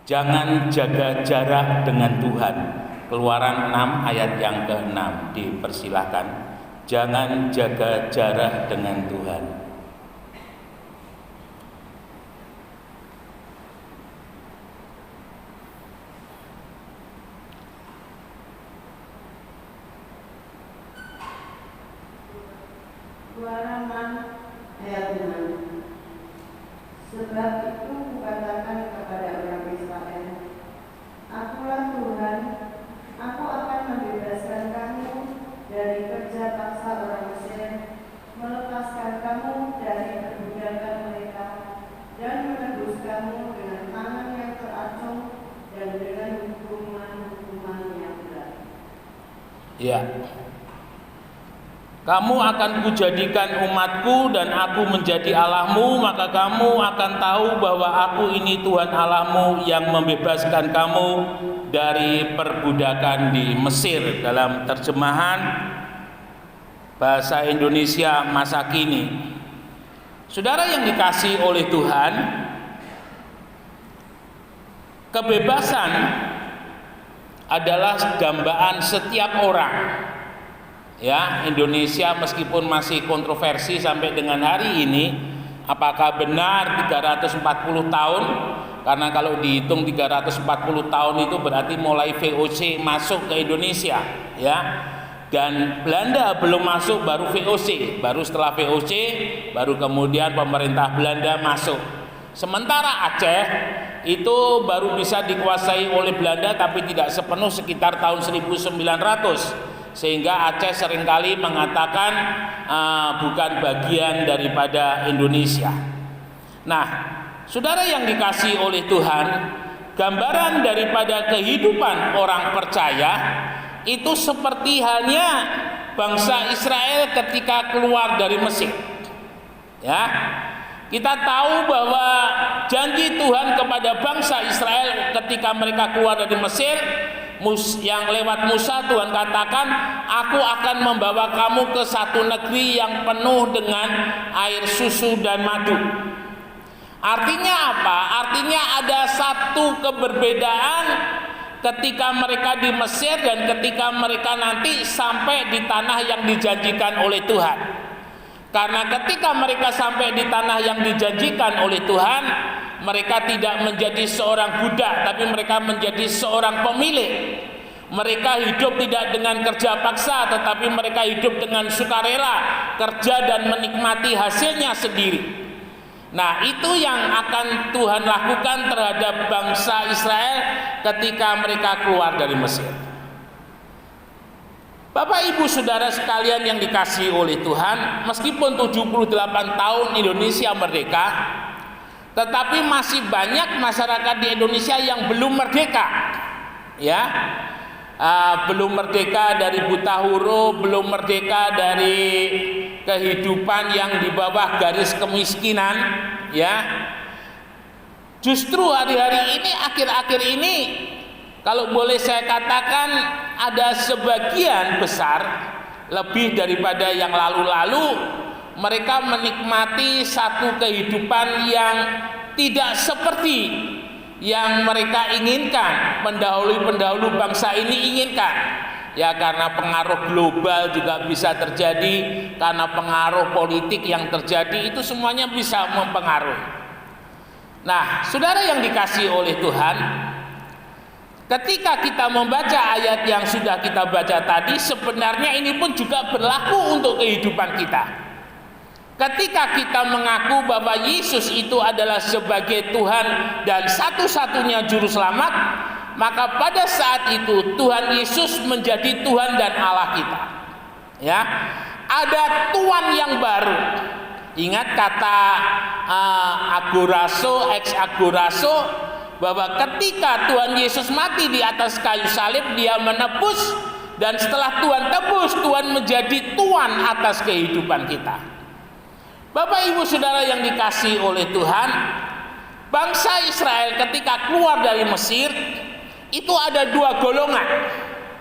Jangan jaga jarak dengan Tuhan. Keluaran 6 ayat yang ke-6, dipersilahkan. Jangan jaga jarak dengan Tuhan. Keluaran 6 ayat 6. Sebab itu kukatakan kepada orang Israel, Akulah Tuhan, aku akan membebaskan kamu dari kerja paksa orang Mesir, melepaskan kamu dari perbudakan mereka, dan menebus kamu dengan tangan yang teracung dan dengan hukuman-hukuman yang berat. Ya. Kamu akan kujadikan umatku dan aku menjadi Allahmu, maka kamu akan tahu bahwa aku ini Tuhan Allahmu yang membebaskan kamu dari perbudakan di Mesir. Dalam terjemahan bahasa Indonesia masa kini. Saudara yang dikasihi oleh Tuhan, kebebasan adalah dambaan setiap orang. Ya, Indonesia meskipun masih kontroversi sampai dengan hari ini, apakah benar 340 tahun? Karena kalau dihitung 340 tahun itu berarti mulai VOC masuk ke Indonesia, ya. Dan Belanda belum masuk, baru VOC, baru setelah VOC baru kemudian pemerintah Belanda masuk. Sementara Aceh itu baru bisa dikuasai oleh Belanda tapi tidak sepenuh sekitar tahun 1900. Sehingga Aceh seringkali mengatakan bukan bagian daripada Indonesia. Nah, saudara yang dikasihi oleh Tuhan, gambaran daripada kehidupan orang percaya itu seperti halnya bangsa Israel ketika keluar dari Mesir. Ya, kita tahu bahwa janji Tuhan kepada bangsa Israel ketika mereka keluar dari Mesir, yang lewat Musa Tuhan katakan, aku akan membawa kamu ke satu negeri yang penuh dengan air susu dan madu. Artinya apa? Artinya ada satu keberbedaan ketika mereka di Mesir dan ketika mereka nanti sampai di tanah yang dijanjikan oleh Tuhan. Karena ketika mereka sampai di tanah yang dijanjikan oleh Tuhan, mereka tidak menjadi seorang budak, tapi mereka menjadi seorang pemilik. Mereka hidup tidak dengan kerja paksa, tetapi mereka hidup dengan sukarela, kerja dan menikmati hasilnya sendiri. Nah, itu yang akan Tuhan lakukan terhadap bangsa Israel ketika mereka keluar dari Mesir. Bapak Ibu Saudara sekalian yang dikasihi oleh Tuhan, meskipun 78 tahun Indonesia merdeka, tetapi masih banyak masyarakat di Indonesia yang belum merdeka, ya, belum merdeka dari buta huruf, belum merdeka dari kehidupan yang di bawah garis kemiskinan, ya. Justru hari-hari ini, akhir-akhir ini, kalau boleh saya katakan, ada sebagian besar lebih daripada yang lalu-lalu, mereka menikmati satu kehidupan yang tidak seperti yang mereka inginkan, pendahulu-pendahulu bangsa ini inginkan. Ya, karena pengaruh global juga bisa terjadi, karena pengaruh politik yang terjadi, itu semuanya bisa mempengaruhi. Nah, saudara yang dikasihi oleh Tuhan, ketika kita membaca ayat yang sudah kita baca tadi, sebenarnya ini pun juga berlaku untuk kehidupan kita. Ketika kita mengaku bahwa Yesus itu adalah sebagai Tuhan dan satu-satunya juru selamat, maka pada saat itu Tuhan Yesus menjadi Tuhan dan Allah kita. Ya, ada Tuhan yang baru. Ingat kata agorazo, ex agorazo, bahwa ketika Tuhan Yesus mati di atas kayu salib, dia menebus, dan setelah Tuhan tebus, Tuhan menjadi Tuhan atas kehidupan kita. Bapak Ibu Saudara yang dikasihi oleh Tuhan, bangsa Israel ketika keluar dari Mesir itu ada dua golongan.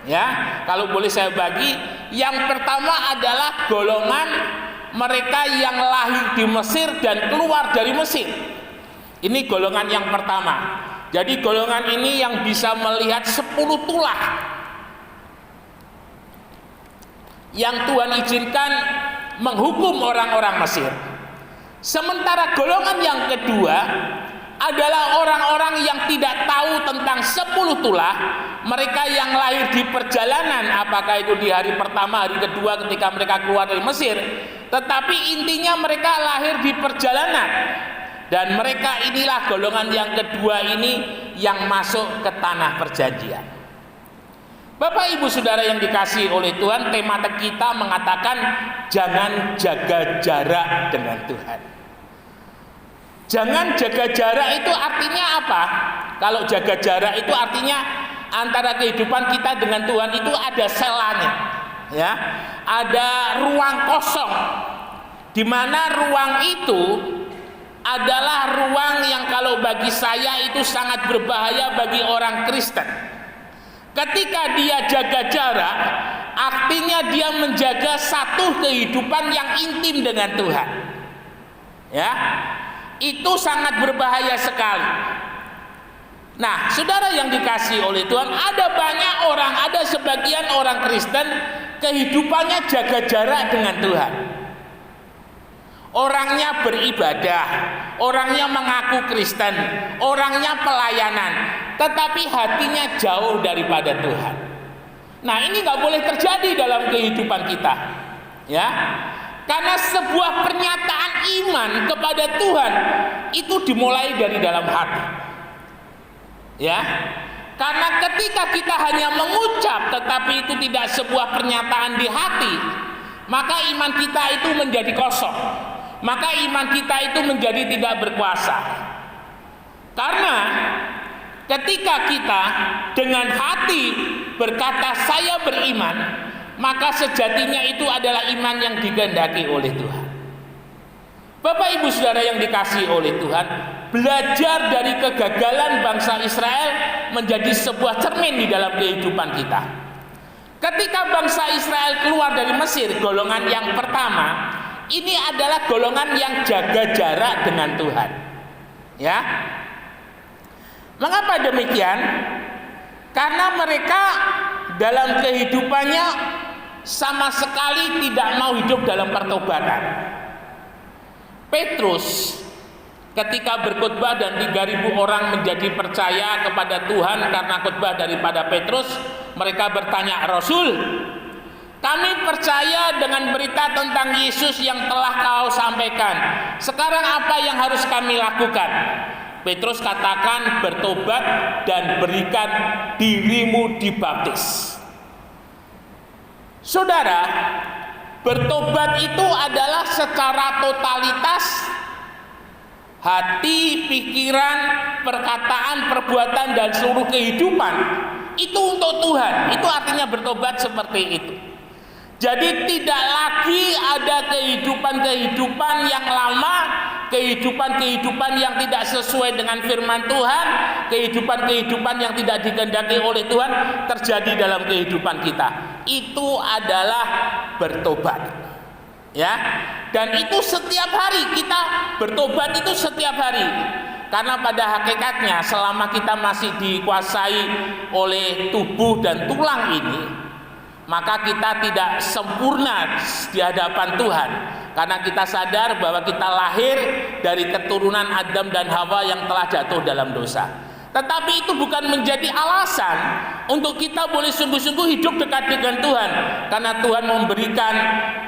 Ya, kalau boleh saya bagi, yang pertama adalah golongan mereka yang lahir di Mesir dan keluar dari Mesir. Ini golongan yang pertama. Jadi golongan ini yang bisa melihat 10 tulah yang Tuhan izinkan menghukum orang-orang Mesir. Sementara golongan yang kedua adalah orang-orang yang tidak tahu tentang 10 tulah. Mereka yang lahir di perjalanan, apakah itu di hari pertama, hari kedua ketika mereka keluar dari Mesir, tetapi intinya mereka lahir di perjalanan. Dan mereka inilah golongan yang kedua ini yang masuk ke tanah perjanjian. Bapak Ibu Saudara yang dikasihi oleh Tuhan, tema kita mengatakan jangan jaga jarak dengan Tuhan. Jangan jaga jarak itu artinya apa? Kalau jaga jarak itu artinya antara kehidupan kita dengan Tuhan itu ada selanya, ya, ada ruang kosong, di mana ruang itu adalah ruang yang kalau bagi saya itu sangat berbahaya bagi orang Kristen. Ketika dia jaga jarak, artinya dia menjaga satu kehidupan yang intim dengan Tuhan. Ya, itu sangat berbahaya sekali. Nah, saudara yang dikasihi oleh Tuhan, ada sebagian orang Kristen kehidupannya jaga jarak dengan Tuhan. Orangnya beribadah, orangnya mengaku Kristen, orangnya pelayanan, tetapi hatinya jauh daripada Tuhan. Nah, ini nggak boleh terjadi dalam kehidupan kita, ya. Karena sebuah pernyataan iman kepada Tuhan itu dimulai dari dalam hati, ya. Karena ketika kita hanya mengucap tetapi itu tidak sebuah pernyataan di hati, maka iman kita itu menjadi kosong, maka iman kita itu menjadi tidak berkuasa. Karena ketika kita dengan hati berkata saya beriman, maka sejatinya itu adalah iman yang dikehendaki oleh Tuhan. Bapak Ibu Saudara yang dikasihi oleh Tuhan, belajar dari kegagalan bangsa Israel menjadi sebuah cermin di dalam kehidupan kita. Ketika bangsa Israel keluar dari Mesir, golongan yang pertama ini adalah golongan yang jaga jarak dengan Tuhan. Ya. Mengapa demikian? Karena mereka dalam kehidupannya sama sekali tidak mau hidup dalam pertobatan. Petrus ketika berkhotbah dan 3.000 orang menjadi percaya kepada Tuhan karena khotbah daripada Petrus, mereka bertanya, "Rasul, kami percaya dengan berita tentang Yesus yang telah kau sampaikan. Sekarang apa yang harus kami lakukan?" Petrus katakan, "Bertobat dan berikan dirimu dibaptis." Saudara, bertobat itu adalah secara totalitas hati, pikiran, perkataan, perbuatan, dan seluruh kehidupan itu untuk Tuhan. Itu artinya bertobat seperti itu. Jadi tidak lagi ada kehidupan-kehidupan yang lama, kehidupan-kehidupan yang tidak sesuai dengan firman Tuhan, kehidupan-kehidupan yang tidak dikehendaki oleh Tuhan terjadi dalam kehidupan kita. Itu adalah bertobat. Ya. Dan itu setiap hari kita bertobat, itu setiap hari. Karena pada hakikatnya selama kita masih dikuasai oleh tubuh dan tulang ini, maka kita tidak sempurna di hadapan Tuhan. Karena kita sadar bahwa kita lahir dari keturunan Adam dan Hawa yang telah jatuh dalam dosa. Tetapi itu bukan menjadi alasan untuk kita boleh sungguh-sungguh hidup dekat dengan Tuhan. Karena Tuhan memberikan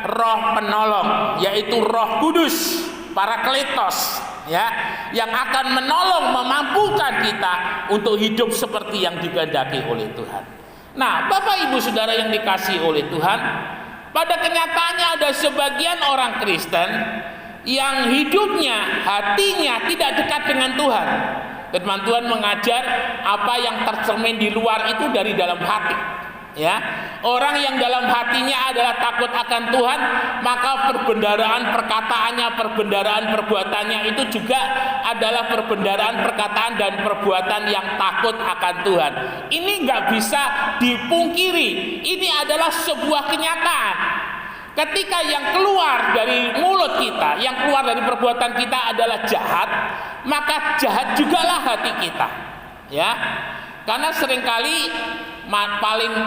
roh penolong, yaitu Roh Kudus, Parakletos, ya, yang akan menolong, memampukan kita untuk hidup seperti yang dikehendaki oleh Tuhan. Nah, Bapak Ibu Saudara yang dikasihi oleh Tuhan, pada kenyataannya ada sebagian orang Kristen yang hidupnya, hatinya tidak dekat dengan Tuhan. Firman Tuhan mengajar apa yang tercermin di luar itu dari dalam hati. Ya, orang yang dalam hatinya adalah takut akan Tuhan, maka perbendaharaan perkataannya, perbendaharaan perbuatannya itu juga adalah perbendaharaan perkataan dan perbuatan yang takut akan Tuhan. Ini nggak bisa dipungkiri. Ini adalah sebuah kenyataan. Ketika yang keluar dari mulut kita, yang keluar dari perbuatan kita adalah jahat, maka jahat jugalah hati kita. Ya, karena seringkali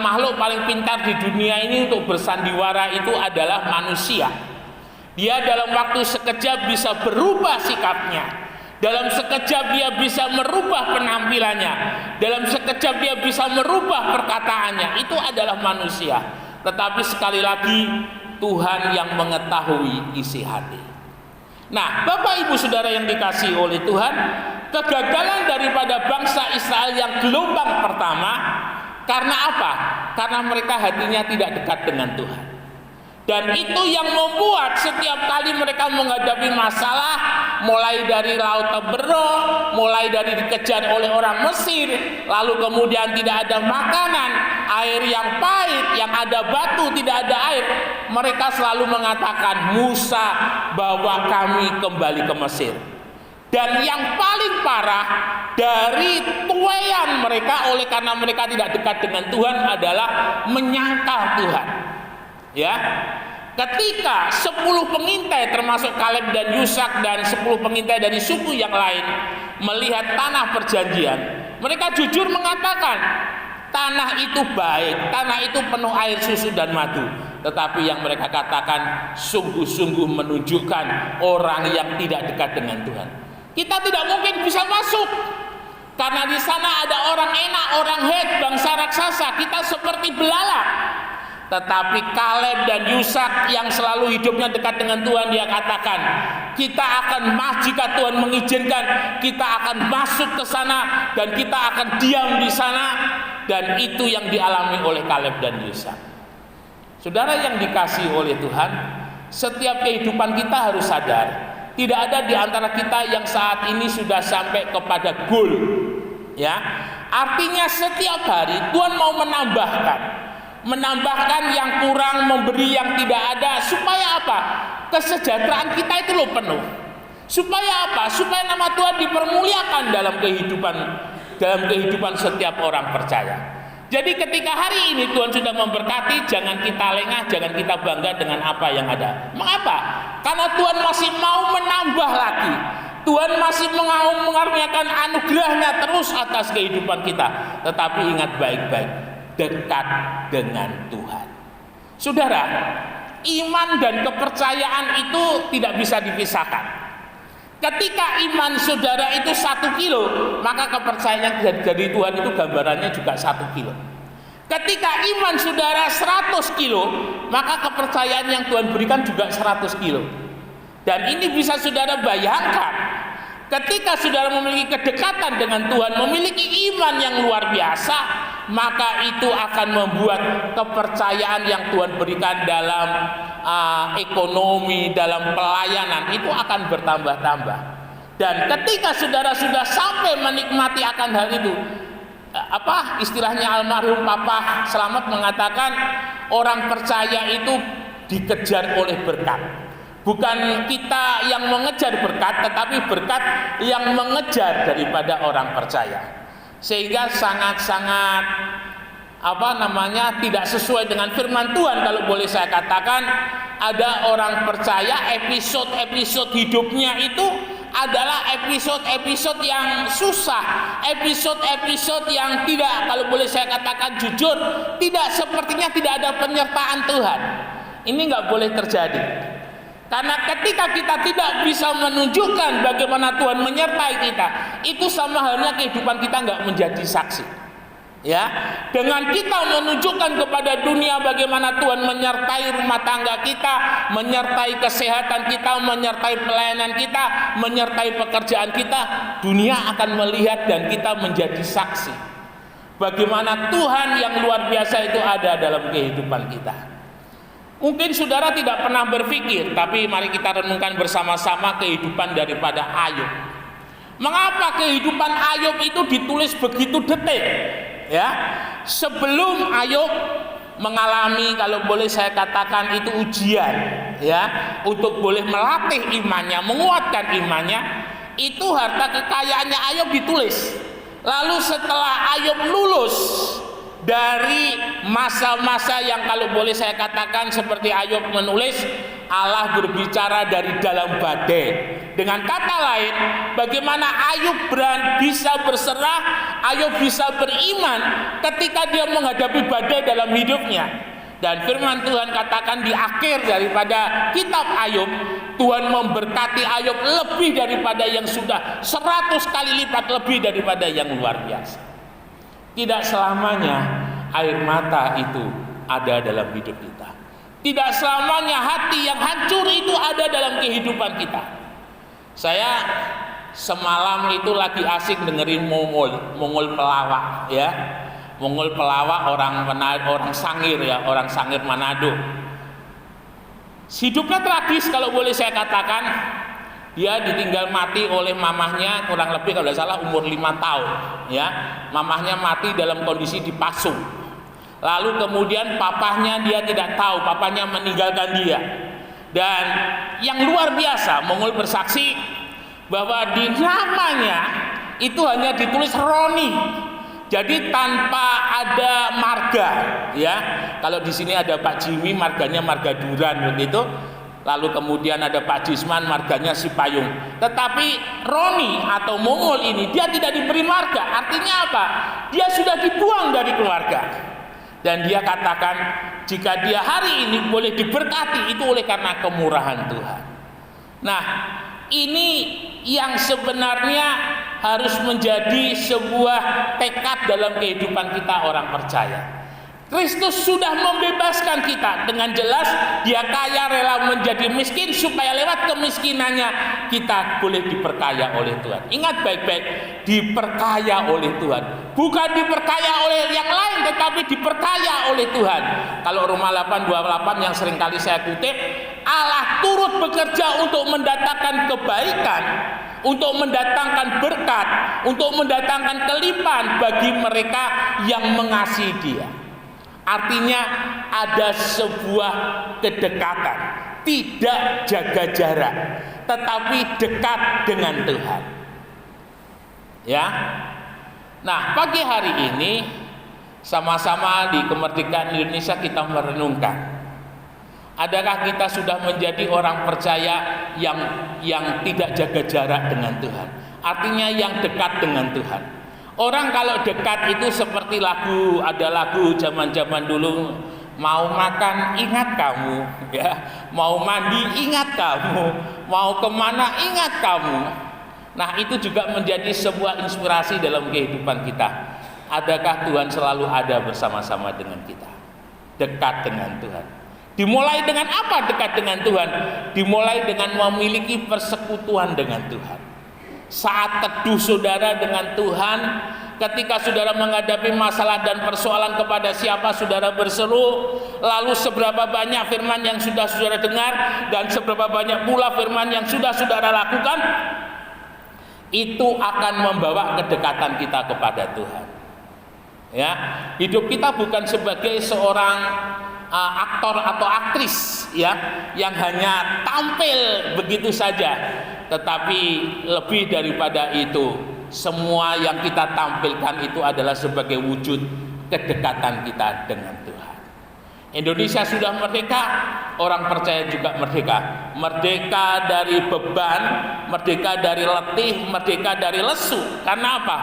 makhluk paling pintar di dunia ini untuk bersandiwara itu adalah manusia. Dia dalam waktu sekejap bisa berubah sikapnya. Dalam sekejap dia bisa merubah penampilannya. Dalam sekejap dia bisa merubah perkataannya. Itu adalah manusia. Tetapi sekali lagi Tuhan yang mengetahui isi hati. Nah, Bapak Ibu Saudara yang dikasihi oleh Tuhan, kegagalan daripada bangsa Israel yang gelombang pertama karena apa? Karena mereka hatinya tidak dekat dengan Tuhan. Dan itu yang membuat setiap kali mereka menghadapi masalah, mulai dari laut Teberong, mulai dari dikejar oleh orang Mesir, lalu kemudian tidak ada makanan, air yang pahit, yang ada batu, tidak ada air, mereka selalu mengatakan, Musa, bawa kami kembali ke Mesir. Dan yang paling parah dari tuaian mereka oleh karena mereka tidak dekat dengan Tuhan adalah menyangkal Tuhan. Ya, ketika 10 pengintai termasuk Kaleb dan Yusak dan 10 pengintai dari suku yang lain melihat tanah perjanjian, mereka jujur mengatakan tanah itu baik, tanah itu penuh air susu dan madu. Tetapi yang mereka katakan sungguh-sungguh menunjukkan orang yang tidak dekat dengan Tuhan. Kita tidak mungkin bisa masuk karena di sana ada orang enak, orang Het, bangsa raksasa. Kita seperti belalang. Tetapi Kaleb dan Yusak yang selalu hidupnya dekat dengan Tuhan, dia katakan, kita akan jika Tuhan mengizinkan, kita akan masuk ke sana dan kita akan diam di sana. Dan itu yang dialami oleh Kaleb dan Yusak. Saudara yang dikasihi oleh Tuhan, setiap kehidupan kita harus sadar, tidak ada di antara kita yang saat ini sudah sampai kepada goal. Ya, artinya setiap hari Tuhan mau menambahkan yang kurang, memberi yang tidak ada, supaya apa? Kesejahteraan kita itu loh penuh. Supaya apa? Supaya nama Tuhan dipermuliakan dalam kehidupan setiap orang percaya. Jadi ketika hari ini Tuhan sudah memberkati, jangan kita lengah, jangan kita bangga dengan apa yang ada. Mengapa? Karena Tuhan masih mau menambah lagi. Tuhan masih mau mengaruniakan anugerahnya terus atas kehidupan kita. Tetapi ingat baik-baik, dekat dengan Tuhan. Saudara, iman dan kepercayaan itu tidak bisa dipisahkan. Ketika iman saudara itu 1 kilo, maka kepercayaan dari Tuhan itu gambarannya juga 1 kilo. Ketika iman saudara 100 kilo, maka kepercayaan yang Tuhan berikan juga 100 kilo. Dan ini bisa saudara bayangkan, ketika saudara memiliki kedekatan dengan Tuhan, memiliki iman yang luar biasa, maka itu akan membuat kepercayaan yang Tuhan berikan dalam ekonomi, dalam pelayanan itu akan bertambah-tambah. Dan ketika saudara sudah sampai menikmati akan hal itu, istilahnya almarhum Papa Slamet mengatakan, orang percaya itu dikejar oleh berkat. Bukan kita yang mengejar berkat, tetapi berkat yang mengejar daripada orang percaya. Sehingga sangat-sangat tidak sesuai dengan firman Tuhan kalau boleh saya katakan. Ada orang percaya episode hidupnya itu adalah episode yang susah, episode yang tidak, kalau boleh saya katakan jujur, tidak, sepertinya tidak ada penyertaan Tuhan. Ini nggak boleh terjadi. Karena ketika kita tidak bisa menunjukkan bagaimana Tuhan menyertai kita, itu sama halnya kehidupan kita nggak menjadi saksi. Ya, dengan kita menunjukkan kepada dunia bagaimana Tuhan menyertai rumah tangga kita, menyertai kesehatan kita, menyertai pelayanan kita, menyertai pekerjaan kita, dunia akan melihat dan kita menjadi saksi bagaimana Tuhan yang luar biasa itu ada dalam kehidupan kita. Mungkin saudara tidak pernah berpikir, tapi mari kita renungkan bersama-sama kehidupan daripada Ayub. Mengapa kehidupan Ayub itu ditulis begitu detil? Ya, sebelum Ayub mengalami, kalau boleh saya katakan itu ujian, ya, untuk boleh melatih imannya, menguatkan imannya, itu harta kekayaannya Ayub ditulis. Lalu setelah Ayub lulus dari masa-masa yang kalau boleh saya katakan seperti Ayub menulis, Allah berbicara dari dalam badai. Dengan kata lain, bagaimana Ayub bisa berserah, Ayub bisa beriman ketika dia menghadapi badai dalam hidupnya. Dan firman Tuhan katakan di akhir daripada kitab Ayub, Tuhan memberkati Ayub lebih daripada yang sudah 100 kali lipat lebih daripada yang luar biasa. Tidak selamanya air mata itu ada dalam hidup kita. Tidak selamanya hati yang hancur itu ada dalam kehidupan kita. Saya semalam itu lagi asik dengerin Mongol pelawak ya. Mongol pelawak orang Sangir ya, orang Sangir Manado. Hidupnya tragis kalau boleh saya katakan. Dia ditinggal mati oleh mamahnya kurang lebih kalau tidak salah umur 5 tahun ya. Mamahnya mati dalam kondisi dipasung. Lalu kemudian papahnya dia tidak tahu, papahnya meninggalkan dia. Dan yang luar biasa, Mongol bersaksi bahwa di namanya itu hanya ditulis Roni. Jadi tanpa ada marga, ya. Kalau di sini ada Pak Jimmy, marganya marga Duran begitu. Lalu kemudian ada Pak Jisman, marganya Sipayung. Tetapi Roni atau Mongol ini dia tidak diberi marga. Artinya apa? Dia sudah dibuang dari keluarga. Dan dia katakan jika dia hari ini boleh diberkati itu oleh karena kemurahan Tuhan. Nah, ini yang sebenarnya harus menjadi sebuah tekad dalam kehidupan kita orang percaya. Kristus sudah membebaskan kita. Dengan jelas dia kaya rela menjadi miskin supaya lewat kemiskinannya kita boleh diperkaya oleh Tuhan. Ingat baik-baik, diperkaya oleh Tuhan, bukan diperkaya oleh yang lain, tetapi diperkaya oleh Tuhan. Kalau Roma 8:28 yang seringkali saya kutip, Allah turut bekerja untuk mendatangkan kebaikan, untuk mendatangkan berkat, untuk mendatangkan kelimpahan bagi mereka yang mengasihi Dia. Artinya ada sebuah kedekatan, tidak jaga jarak, tetapi dekat dengan Tuhan. Ya. Nah, pagi hari ini sama-sama di Kemerdekaan Indonesia kita merenungkan. Adakah kita sudah menjadi orang percaya yang tidak jaga jarak dengan Tuhan? Artinya yang dekat dengan Tuhan. Orang kalau dekat itu seperti ada lagu zaman-zaman dulu, mau makan ingat kamu, ya, mau mandi ingat kamu, mau kemana ingat kamu. Nah, itu juga menjadi sebuah inspirasi dalam kehidupan kita. Adakah Tuhan selalu ada bersama-sama dengan kita? Dekat dengan Tuhan. Dimulai dengan apa dekat dengan Tuhan? Dimulai dengan memiliki persekutuan dengan Tuhan. Saat teduh saudara dengan Tuhan, ketika saudara menghadapi masalah dan persoalan kepada siapa saudara berseru, lalu seberapa banyak firman yang sudah saudara dengar dan seberapa banyak pula firman yang sudah saudara lakukan, itu akan membawa kedekatan kita kepada Tuhan. Ya, hidup kita bukan sebagai seorang aktor atau aktris ya yang hanya tampil begitu saja, tetapi lebih daripada itu, semua yang kita tampilkan itu adalah sebagai wujud kedekatan kita dengan Tuhan. Indonesia sudah merdeka, orang percaya juga merdeka. Merdeka dari beban, merdeka dari letih, merdeka dari lesu. Karena apa?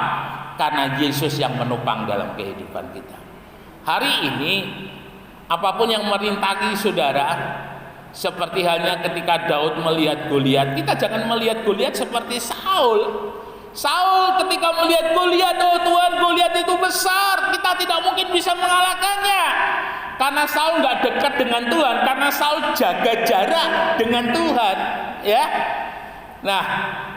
Karena Yesus yang menopang dalam kehidupan kita. Hari ini apapun yang merintangi saudara, seperti halnya ketika Daud melihat Goliat, kita jangan melihat Goliat seperti Saul. Saul ketika melihat Goliat, oh Tuhan, Goliat itu besar, kita tidak mungkin bisa mengalahkannya. Karena Saul nggak dekat dengan Tuhan, karena Saul jaga jarak dengan Tuhan, ya. Nah,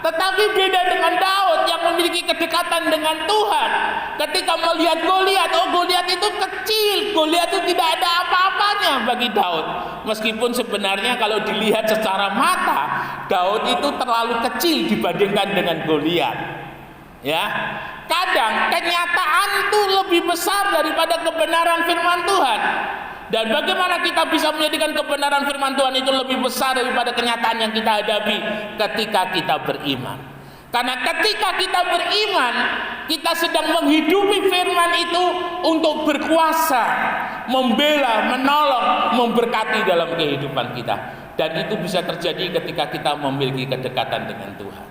tetapi beda dengan Daud yang memiliki kedekatan dengan Tuhan. Ketika melihat Goliat, oh Goliat itu kecil, Goliat itu tidak ada apa-apanya bagi Daud. Meskipun sebenarnya kalau dilihat secara mata, Daud itu terlalu kecil dibandingkan dengan Goliat. Ya, kadang kenyataan itu lebih besar daripada kebenaran firman Tuhan. Dan bagaimana kita bisa menjadikan kebenaran firman Tuhan itu lebih besar daripada kenyataan yang kita hadapi ketika kita beriman. Karena ketika kita beriman, kita sedang menghidupi firman itu untuk berkuasa, membela, menolong, memberkati dalam kehidupan kita. Dan itu bisa terjadi ketika kita memiliki kedekatan dengan Tuhan.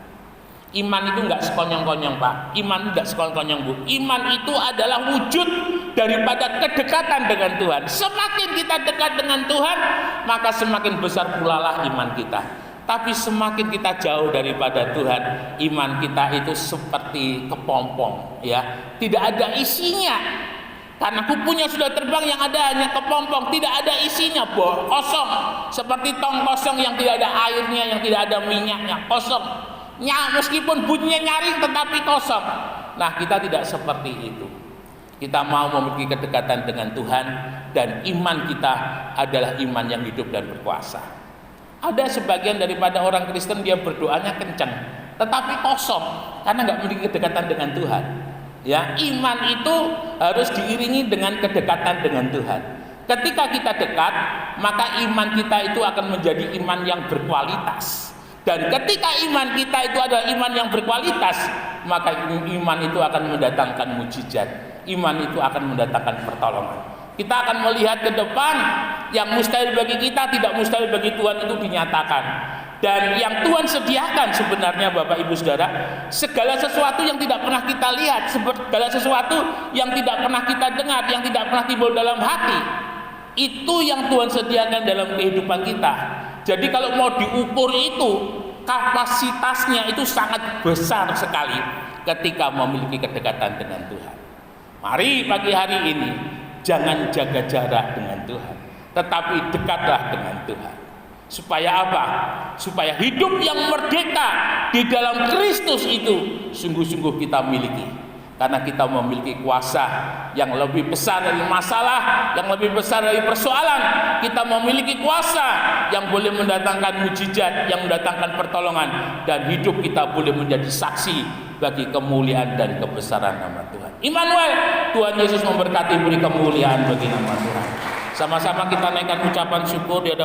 Iman itu nggak sekonyong-konyong, Pak. Iman nggak sekonyong-konyong, Bu. Iman itu adalah wujud daripada kedekatan dengan Tuhan. Semakin kita dekat dengan Tuhan, maka semakin besar pula lah iman kita. Tapi semakin kita jauh daripada Tuhan, iman kita itu seperti kepompong, ya, tidak ada isinya. Karena kupunya sudah terbang, yang ada hanya kepompong, tidak ada isinya, kosong. Seperti tong kosong yang tidak ada airnya, yang tidak ada minyaknya, kosong. Meskipun bunyinya nyaring tetapi kosong. Nah, kita tidak seperti itu. Kita mau memiliki kedekatan dengan Tuhan, dan iman kita adalah iman yang hidup dan berkuasa. Ada sebagian daripada orang Kristen, dia berdoanya kencang tetapi kosong karena nggak memiliki kedekatan dengan Tuhan. Ya, iman itu harus diiringi dengan kedekatan dengan Tuhan. Ketika kita dekat, maka iman kita itu akan menjadi iman yang berkualitas. Dan ketika iman kita itu adalah iman yang berkualitas, maka iman itu akan mendatangkan mujizat. Iman itu akan mendatangkan pertolongan. Kita akan melihat ke depan, yang mustahil bagi kita tidak mustahil bagi Tuhan itu dinyatakan. Dan yang Tuhan sediakan sebenarnya, Bapak Ibu Saudara, segala sesuatu yang tidak pernah kita lihat, segala sesuatu yang tidak pernah kita dengar, yang tidak pernah timbul dalam hati, itu yang Tuhan sediakan dalam kehidupan kita. Jadi kalau mau diukur itu, kapasitasnya itu sangat besar sekali ketika memiliki kedekatan dengan Tuhan. Mari pagi hari ini, jangan jaga jarak dengan Tuhan, tetapi dekatlah dengan Tuhan. Supaya apa? Supaya hidup yang merdeka di dalam Kristus itu sungguh-sungguh kita miliki. Karena kita memiliki kuasa yang lebih besar dari masalah, yang lebih besar dari persoalan. Kita memiliki kuasa yang boleh mendatangkan mujizat, yang mendatangkan pertolongan, dan hidup kita boleh menjadi saksi bagi kemuliaan dan kebesaran nama Tuhan. Immanuel, Tuhan Yesus memberkati, beri kemuliaan bagi nama Tuhan. Sama-sama kita naikkan ucapan syukur di hadapan